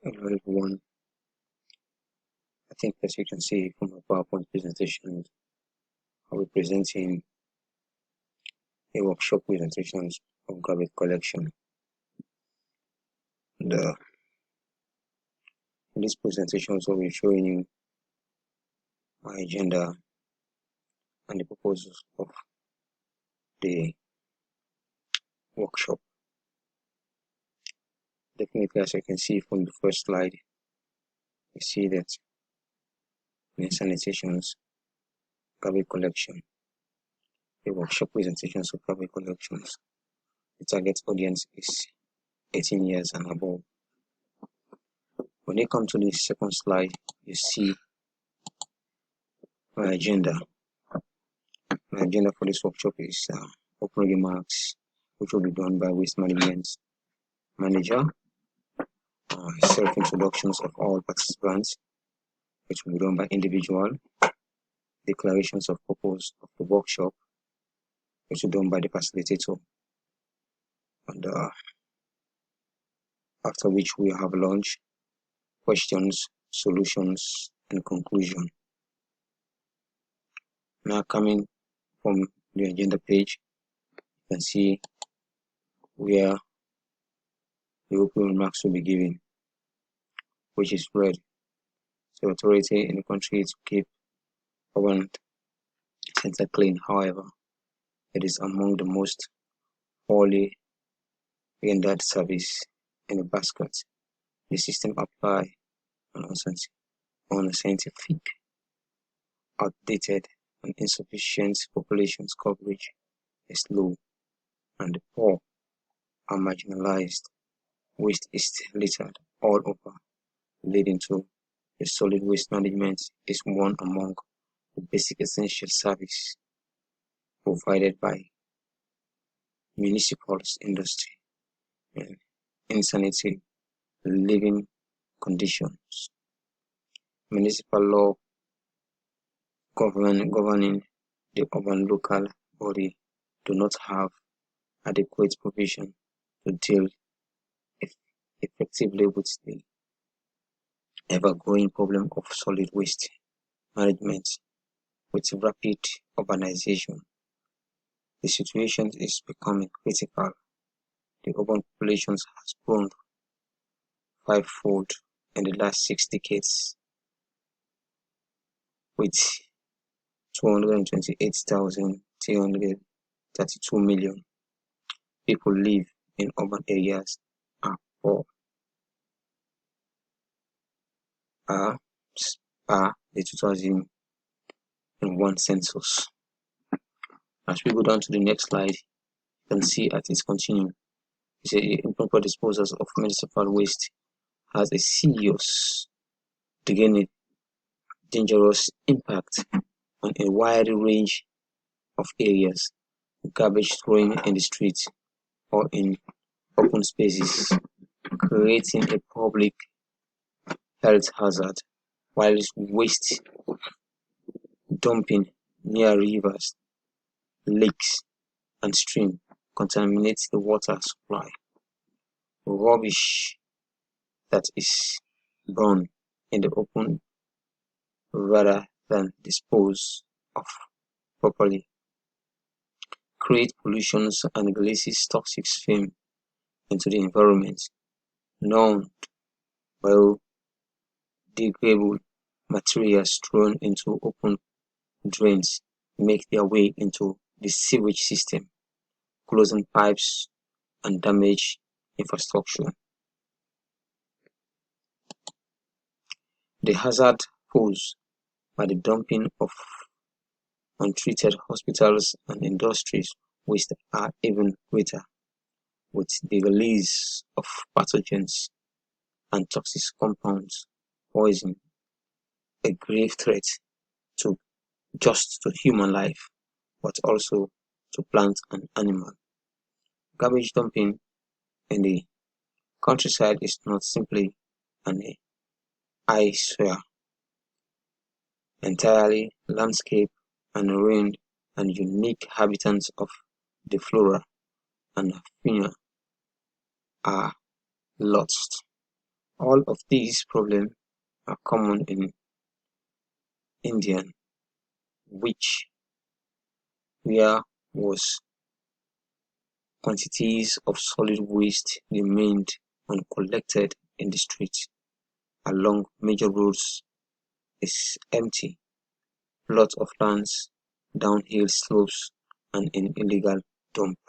Hello everyone. I think as you can see from my PowerPoint presentation, I'll be presenting a workshop presentation of garbage collection. And, in this presentation, I'll be showing you my agenda and the purposes of the workshop. Definitely, as you can see from the first slide, you see that in sanitations, garbage collection, the workshop presentations of garbage collections, the target audience is 18 years and above. When you come to the second slide, you see my agenda. My agenda for this workshop is opening remarks, which will be done by waste management manager, self-introductions of all participants, which will be done by individual, declarations of purpose of the workshop, which will be done by the facilitator, and after which we have lunch, questions, solutions, and conclusion. Now coming from the agenda page, you can see where the opening remarks will be given, which is read. The authority in the country to keep urban center clean. However, it is among the most poorly rendered service in the basket. The system apply on unscientific, outdated, and insufficient populations coverage is low, and the poor are marginalized. Waste is littered all over, leading to the solid waste management is one among the basic essential service provided by municipal industry and insanitary living conditions. Municipal law governing the urban local body do not have adequate provision to deal effectively with the ever-growing problem of solid waste management. With rapid urbanization, the situation is becoming critical. The urban population has grown fivefold in the last 6 decades, with 228,332 million people live in urban areas are poor per the 2001 census. As we go down to the next slide, you can see at its continuum, the improper disposals of municipal waste has a serious, dangerous impact on a wide range of areas. Garbage throwing in the streets or in open spaces, creating a public health hazard, while waste dumping near rivers, lakes, and streams contaminates the water supply. Rubbish that is burned in the open rather than disposed of properly create pollution and releases toxic film into the environment. Non-biodegradable materials thrown into open drains make their way into the sewage system, closing pipes and damage infrastructure. The hazard posed by the dumping of untreated hospitals and industries waste are even greater, with the release of pathogens and toxic compounds, poison, a grave threat to just to human life, but also to plant and animal. Garbage dumping in the countryside is not simply an eyesore. Entirely landscape and ruined and unique habitats of the flora and fauna are lost. All of these problems are common in India, which where was quantities of solid waste remained uncollected in the streets, along major roads is empty, lots of lands, downhill slopes, and in illegal dump.